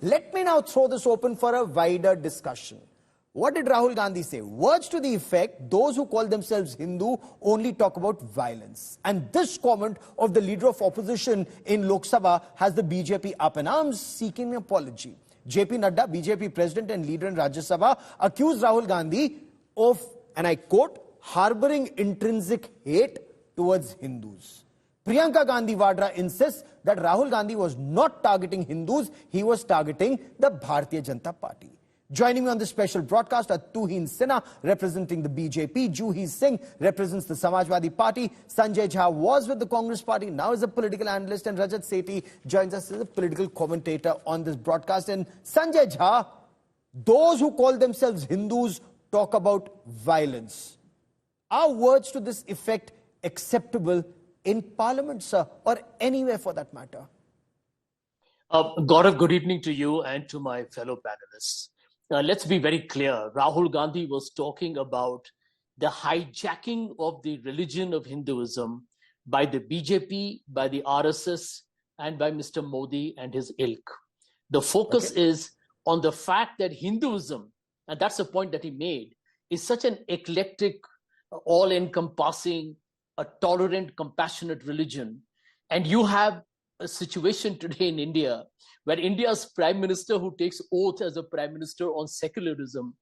Let me now throw this open for a wider discussion. What did Rahul Gandhi say? Words to the effect, those who call themselves Hindu only talk about violence. And this comment of the leader of opposition in Lok Sabha has the BJP up in arms, seeking an apology. JP Nadda, BJP president and leader in Rajya Sabha, accused Rahul Gandhi of, and I quote, harboring intrinsic hate towards Hindus. Priyanka Gandhi Vadra insists that Rahul Gandhi was not targeting Hindus, he was targeting the Bharatiya Janata Party. Joining me on this special broadcast are Tuhin Sinha representing the BJP, Juhi Singh represents the Samajwadi Party, Sanjay Jha was with the Congress Party, now is a political analyst, and Rajat Sethi joins us as a political commentator on this broadcast. And Sanjay Jha, those who call themselves Hindus talk about violence. Are words to this effect acceptable in Parliament, sir, or anywhere for that matter? Gaurav, good evening to you and to my fellow panelists. Let's be very clear. Rahul Gandhi was talking about the hijacking of the religion of Hinduism by the BJP, by the RSS, and by Mr. Modi and his ilk. The focus is on the fact that Hinduism, and that's the point that he made, is such an eclectic, all-encompassing, a tolerant, compassionate religion. And you have a situation today in India where India's prime minister, who takes oath as a prime minister on secularism,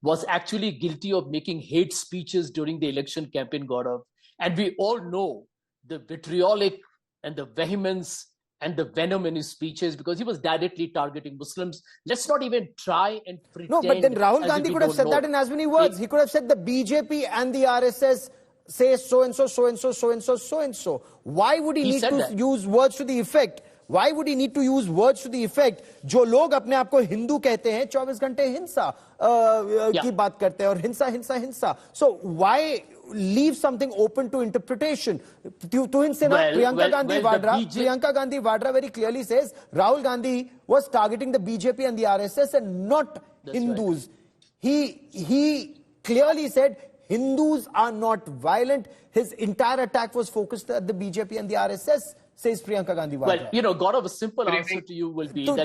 was actually guilty of making hate speeches during the election campaign, Gaurav. And we all know the vitriolic and the vehemence and the venom in his speeches because he was directly targeting Muslims. Let's not even try and pretend. No, but then Rahul Gandhi could have said that in as many words. He could have said the BJP and the RSS say so-and-so, so-and-so, so-and-so, so-and-so. Why would he need to use words to the effect? Why would he need to use words to the effect? जो लोग अपने आप को हिंदू कहते हैं, 24 घंटे हिंसा की बात करते हैं और हिंसा, हिंसा, हिंसा. So why leave something open to interpretation? Tuhin Sinha, Priyanka Gandhi Vadra very clearly says Rahul Gandhi was targeting the BJP and the RSS and not Hindus. Right. He clearly said Hindus are not violent. His entire attack was focused at the BJP and the RSS, says Priyanka Gandhi Vadra. Well, you know, Gaurav, a simple answer to you will be that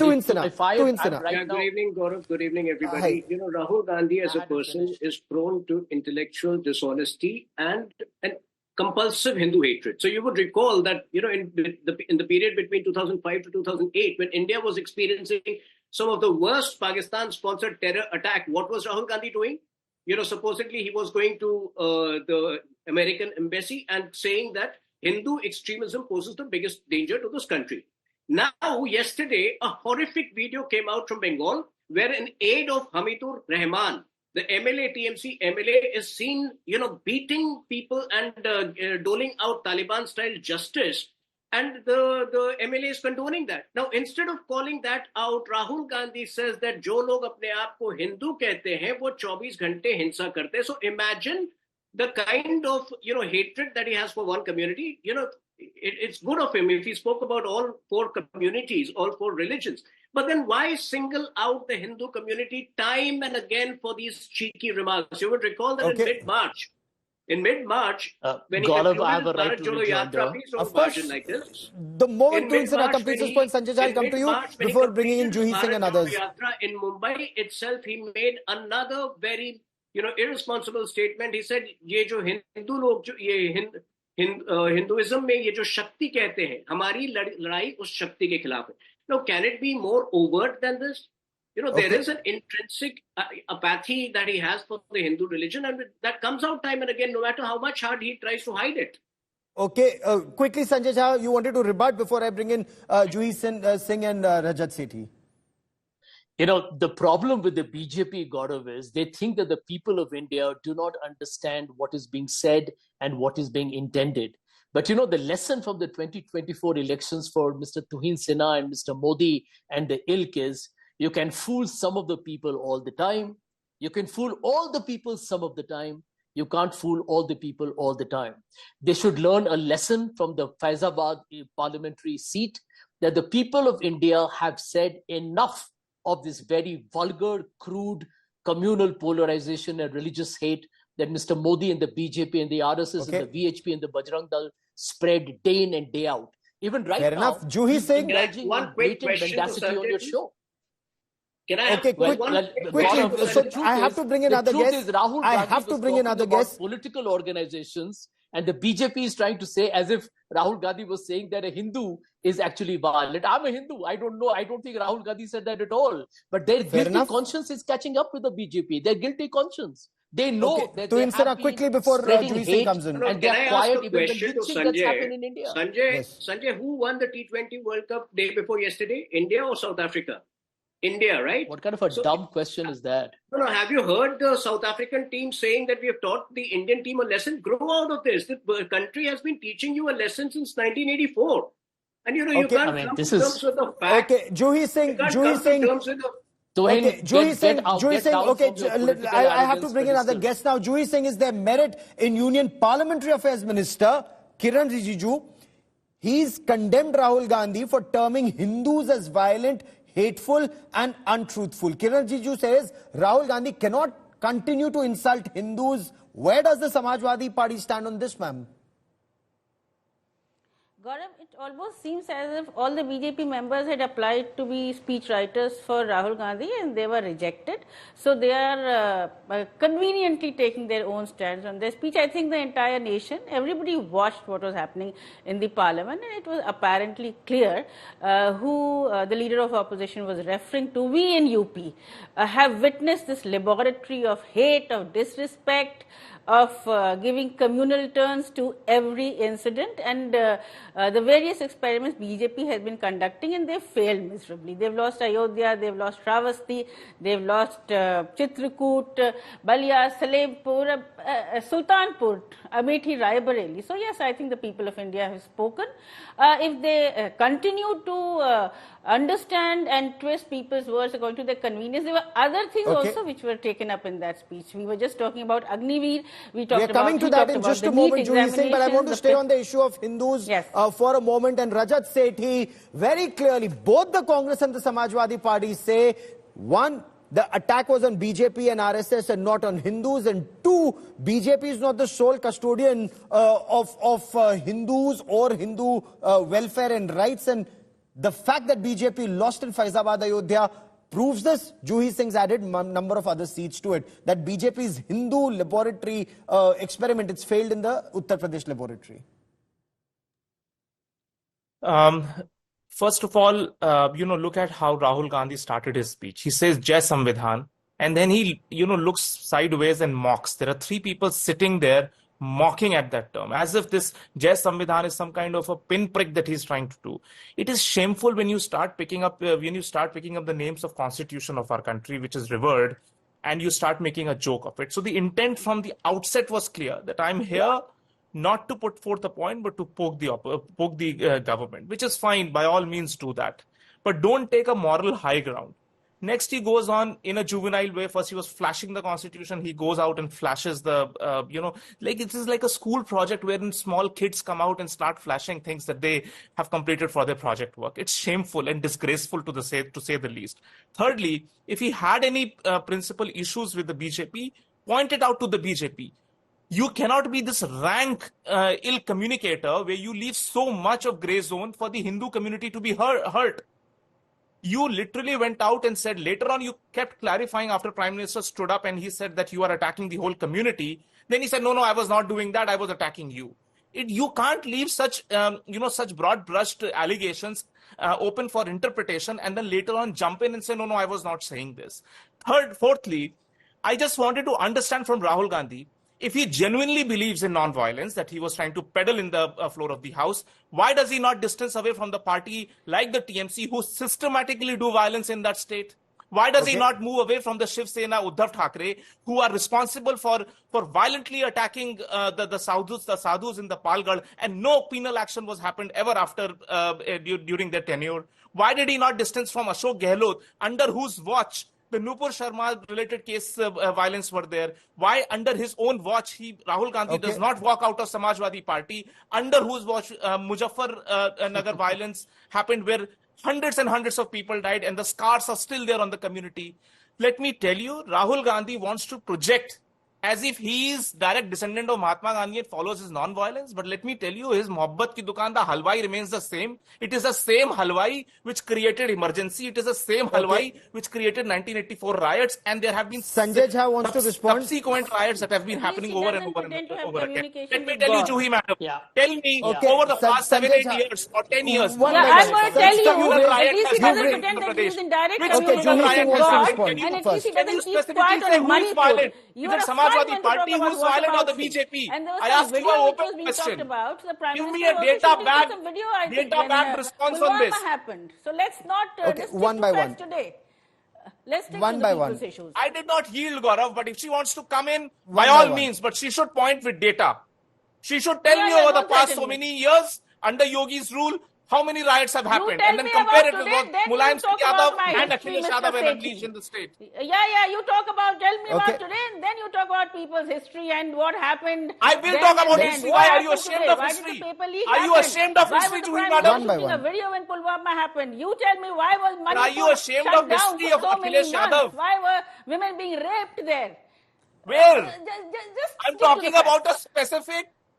if I am right now... Good evening, Gaurav. Good evening, everybody. You know, Rahul Gandhi as a person is prone to intellectual dishonesty and compulsive Hindu hatred. So you would recall that, you know, in the period between 2005 to 2008, when India was experiencing some of the worst Pakistan-sponsored terror attack, what was Rahul Gandhi doing? You know, supposedly he was going to the American embassy and saying that Hindu extremism poses the biggest danger to this country. Now, yesterday, a horrific video came out from Bengal where an aide of Hamidur Rahman, the MLA, TMC MLA, is seen, you know, beating people and doling out Taliban-style justice. And the MLA is condoning that. Now, instead of calling that out, Rahul Gandhi says that जो लोग अपने आप को हिंदू कहते हैं, वो 24 घंटे हिंसा करते हैं. So imagine the kind of, you know, hatred that he has for one community. You know, it's good of him if he spoke about all four communities, all four religions. But then why single out the Hindu community time and again for these cheeky remarks? You would recall that in mid-March, when Gaurav, he I have a right to rejoin. Of course, like this. The moment Tuhin Sinha completes this point, Sanjay, I'll come to you before bringing in Juhi Singh and others. In Mumbai itself, he made another very, you know, irresponsible statement. He said, "ये जो हिंदू लोग जो ये Hinduism में ये जो शक्ति कहते हैं, हमारी लड़ाई उस शक्ति के खिलाफ है." Now, can it be more overt than this? You know, there is an intrinsic apathy that he has for the Hindu religion, and that comes out time and again, no matter how much hard he tries to hide it. Okay, quickly, Sanjay Jha, you wanted to rebut before I bring in Juhi Singh and Rajat Sethi. You know, the problem with the BJP, Gaurav, is they think that the people of India do not understand what is being said and what is being intended. But, you know, the lesson from the 2024 elections for Mr. Tuhin Sinha and Mr. Modi and the ilk is, you can fool some of the people all the time. You can fool all the people some of the time. You can't fool all the people all the time. They should learn a lesson from the Faizabad parliamentary seat that the people of India have said enough of this very vulgar, crude, communal polarization and religious hate that Mr. Modi and the BJP and the RSS and the VHP and the Bajrang Dal spread day in and day out. Even right Fair now, enough. Juhi Singh, one quick question mendacity on your show. Can I have Okay, one? quickly. So I have to bring another guest. The truth is, Rahul I Gandhi have to was bring talking another about guest. political organizations, and the BJP is trying to say as if Rahul Gandhi was saying that a Hindu is actually violent. I'm a Hindu. I don't know. I don't think Rahul Gandhi said that at all. But their guilty conscience is catching up with the BJP. Their guilty conscience. They know that they have quickly been before spreading Juhi Singh hate, comes in. and they are quiet even when you think that's happened in India. Sanjay, who won the T20 World Cup day before yesterday? India or South Africa? India, right? What kind of a dumb question is that? No, have you heard the South African team saying that we have taught the Indian team a lesson? Grow out of this. The country has been teaching you a lesson since 1984. And you can't come to terms with the fact. Okay, Juhi Singh. Juhi Singh, okay, I have to bring another guest now. Juhi Singh is their Merit in Union Parliamentary Affairs Minister, Kiran Rijiju. He's condemned Rahul Gandhi for terming Hindus as violent, hateful and untruthful. Kiran Rijiju says Rahul Gandhi cannot continue to insult Hindus. Where does the Samajwadi Party stand on this, ma'am? Gaurav, it almost seems as if all the BJP members had applied to be speechwriters for Rahul Gandhi and they were rejected. So they are conveniently taking their own stands on their speech. I think the entire nation, everybody watched what was happening in the parliament, and it was apparently clear who the leader of opposition was referring to. We in UP have witnessed this laboratory of hate, of disrespect, of giving communal turns to every incident, and the various experiments BJP has been conducting, and they've failed miserably. They've lost Ayodhya, they've lost Shravasti, they've lost Chitrakoot, Balia, Salebpur, Sultanpur, Amethi, Raebareli. So yes, I think the people of India have spoken. If they continue to understand and twist people's words according to their convenience, there were other things also which were taken up in that speech. We were just talking about Agniveer. We are coming to that in just a moment, Juhi Singh, but I want to stay on the issue of Hindus for a moment. And Rajat Sethi, very clearly, both the Congress and the Samajwadi Party say, one, the attack was on BJP and RSS and not on Hindus, and two, BJP is not the sole custodian of Hindus or Hindu welfare and rights. And the fact that BJP lost in Faizabad, Ayodhya, proves this. Juhi Singh's added number of other seats to it. That BJP's Hindu laboratory experiment, it's failed in the Uttar Pradesh laboratory. First of all, look at how Rahul Gandhi started his speech. He says, Jai Samvidhan. And then he, looks sideways and mocks. There are three people sitting there mocking at that term, as if this Jai Samvidhan is some kind of a pinprick that he's trying to do. It is shameful when you start picking up the names of Constitution of our country, which is revered, and you start making a joke of it. So the intent from the outset was clear that I'm here not to put forth a point, but to poke the government, which is fine. By all means, do that, but don't take a moral high ground. Next, he goes on in a juvenile way. First, he was flashing the Constitution. He goes out and flashes the, it is like a school project wherein small kids come out and start flashing things that they have completed for their project work. It's shameful and disgraceful to say the least. Thirdly, if he had any principal issues with the BJP, point it out to the BJP. You cannot be this rank ill communicator where you leave so much of grey zone for the Hindu community to be hurt. You literally went out and said, later on you kept clarifying after Prime Minister stood up and he said that you are attacking the whole community. Then he said, no, I was not doing that. I was attacking you. You can't leave such broad brushed allegations open for interpretation and then later on jump in and say, no, I was not saying this. Fourthly, I just wanted to understand from Rahul Gandhi, if he genuinely believes in non-violence that he was trying to peddle in the floor of the house, why does he not distance away from the party like the TMC who systematically do violence in that state? Why does he not move away from the Shiv Sena, Uddhav Thackeray, who are responsible for violently attacking the sadhus in the Palgad, and no penal action was happened ever after during their tenure? Why did he not distance from Ashok Gehlot, under whose watch the Nupur Sharma related case violence were there? Why under his own watch Rahul Gandhi does not walk out of Samajwadi Party, under whose watch Muzaffar Nagar violence happened, where hundreds and hundreds of people died and the scars are still there on the community? Let me tell you, Rahul Gandhi wants to project as if he is direct descendant of Mahatma Gandhi and follows his non-violence. But let me tell you, his mohabbat ki dukaan, the halwai remains the same. It is the same halwai which created emergency. It is the same halwai which created 1984 riots. And there have been Sanjay Jha wants to respond. subsequent riots that have been happening over and over and over again. Let me tell you, Juhi madam. Yeah. Tell me, over the past 7-8 years or 10 years, One Yeah, I'm going to tell you. communal riot At least he has doesn't happened in pretend Uttar that he's Pradesh. in direct Which Okay, communication Juhi riot Singh with wants to has God, respond. happened? and at First. least he Can you doesn't keep specifically quiet say on who is Manipur. violent? You Either are a Samajwadi fine Party, mentor who is about violent, or the whataboutsy. BJP? And there was I some asked you video an which open was being question. talked about. The Prime Give me Minister a was data also shooting bag, some video, I think, data when backed response on Pulwama this. happened. So let's not Okay, just stick one to by facts one. today. Let's stick One to by the people's one. issues. I did not yield, Gaurav, but if she wants to come in, by One by all one. means, but she should point with data. She should tell Yeah, me yeah, over the don't past threaten so me. many years, under Yogi's rule, how many riots have You happened, tell and then me compare about it with today, what then you Mulayam Singh talk Yadav about my and history, Akhilesh Mr. Yadav have Sethi. unleashed in the state. Yeah, you talk about, tell me Okay. about today, and then you talk about people's history and what happened. I will then talk and about then. history. What Why are you happened ashamed today? of Why history? did the paper leak Are you happen? ashamed of Why history, was the Juhi Prime madam? One by Minister shooting a one. video when Pulwama happened? You tell me, why was Manipur are you ashamed shut of down history for of so many Akhilesh months? Yadav? Why were women being raped there? Where? Just I'm stick to talking the about facts.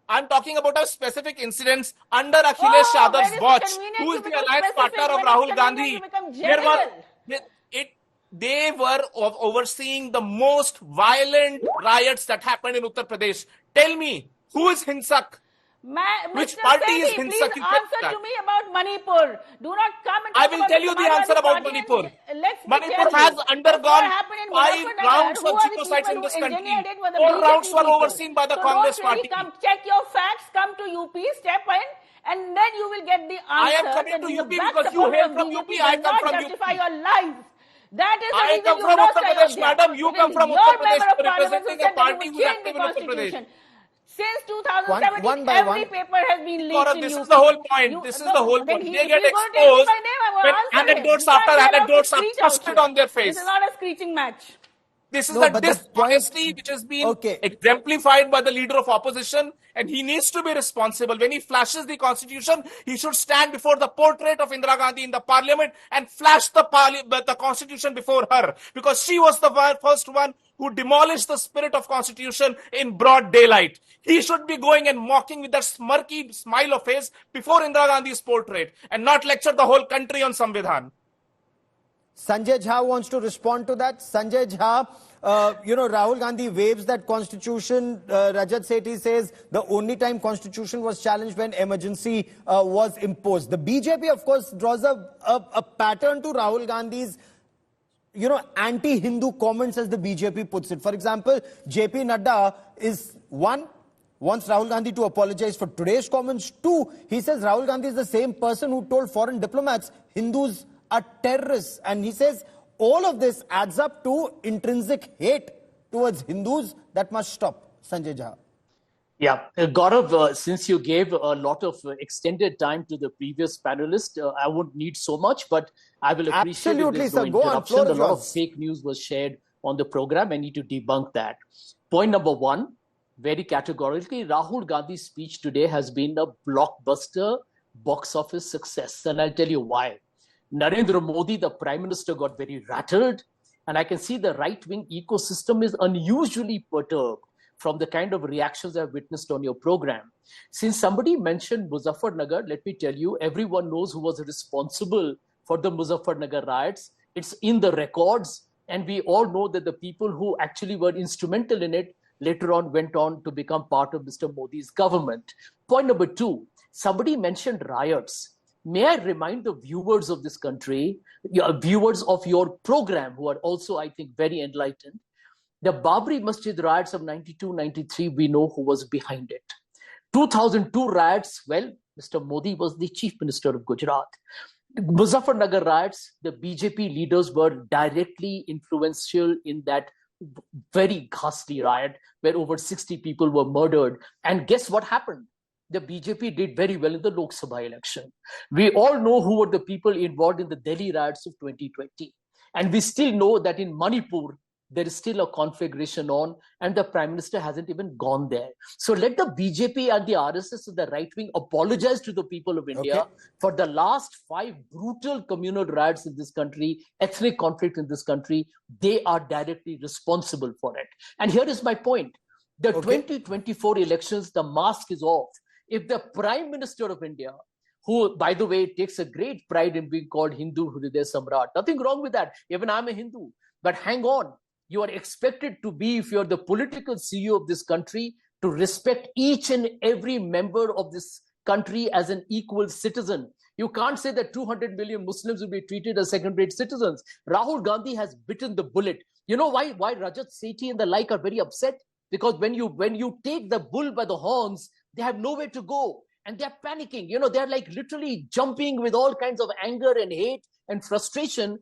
I'm talking about a specific incidents under Akhilesh Oh, when Yadav's it's watch, convenient, who you is the become alliance specific. partner of When it's Rahul convenient, Gandhi. you become There was general. they were overseeing the most violent riots that happened in Uttar Pradesh. Tell me, who is Hinsak? Which Mr. party is Sethi, Hinsak? please You tell answer that. to me about Manipur. Do not come and I talk will about tell the you the answer Samajwadi about Party Manipur. and let me Manipur tell has you, what undergone happened in 5 Muzaffarnagar, rounds who of are the genocides people in who this country. engineered it? Were the 4 BJP rounds were people. overseen by the So Congress don't really Party. come, check your facts, come to UP, step in, and then you will get the I answer am coming that to being a UP back because you supporter hail of from BJP UP, I does come not from justify UP. your lies. That is the I reason come you from lost Uttar Pradesh, Ayodhya. madam. You It come is from your Uttar Pradesh, member of parliament who representing a said that you party would who is change the active in Uttar Pradesh. constitution. Since 2017, One by every one. paper has been leaked Gaurav, in this UP. is the whole point. This is the whole Then point. They if get he's going to take me exposed by name, I will when answer him. anecdotes You after can't be allowed to anecdotes are screech out thrusted here. on their This face. is not a screeching match. This is No, the but the point- dishonesty which has been Okay. exemplified by the leader of opposition, and he needs to be responsible. When he flashes the constitution, he should stand before the portrait of Indira Gandhi in the parliament and flash the constitution before her, because she was the first one who demolished the spirit of constitution in broad daylight. He should be going and mocking with that smirky smile of his before Indira Gandhi's portrait and not lecture the whole country on Samvidhan. Sanjay Jha wants to respond to that. Sanjay Jha, Rahul Gandhi waves that constitution. Rajat Sethi says the only time constitution was challenged when emergency was imposed. The BJP, of course, draws a pattern to Rahul Gandhi's anti-Hindu comments, as the BJP puts it. For example, JP Nadda is wants Rahul Gandhi to apologize for today's comments. 2, he says Rahul Gandhi is the same person who told foreign diplomats Hindus are terrorists. And he says all of this adds up to intrinsic hate towards Hindus that must stop. Sanjay Jha. Yeah, Gaurav, since you gave a lot of extended time to the previous panelist, I won't need so much, but I will appreciate Absolutely, if there's sir. no Go on, interruption. floor A is lot of yours. fake news was shared on the program. I need to debunk that. Point number 1, very categorically, Rahul Gandhi's speech today has been a blockbuster box office success. And I'll tell you why. Narendra Modi, the Prime Minister, got very rattled. And I can see the right-wing ecosystem is unusually perturbed from the kind of reactions I've witnessed on your program. Since somebody mentioned Muzaffarnagar, let me tell you, everyone knows who was responsible for the Muzaffarnagar riots. It's in the records. And we all know that the people who actually were instrumental in it later on went on to become part of Mr. Modi's government. Point number 2, somebody mentioned riots. May I remind the viewers of this country, viewers of your program, who are also, I think, very enlightened, the Babri Masjid riots of 92-93, we know who was behind it. 2002 riots, well, Mr. Modi was the Chief Minister of Gujarat. Muzaffarnagar riots, the BJP leaders were directly influential in that very ghastly riot where over 60 people were murdered. And guess what happened? The BJP did very well in the Lok Sabha election. We all know who were the people involved in the Delhi riots of 2020. And we still know that in Manipur, there is still a conflagration on, and the Prime Minister hasn't even gone there. So let the BJP and the RSS and the right wing apologize to the people of India for the last 5 brutal communal riots in this country, ethnic conflict in this country. They are directly responsible for it. And here is my point. The 2024 elections, the mask is off. If the Prime Minister of India, who, by the way, takes a great pride in being called Hindu Hriday Samrat, nothing wrong with that. Even I'm a Hindu. But hang on. You are expected to be, if you're the political CEO of this country, to respect each and every member of this country as an equal citizen. You can't say that 200 million Muslims will be treated as second-rate citizens. Rahul Gandhi has bitten the bullet. You know why Rajat, Sethi and the like are very upset? Because when you take the bull by the horns, they have nowhere to go. And they're panicking. They're like literally jumping with all kinds of anger and hate and frustration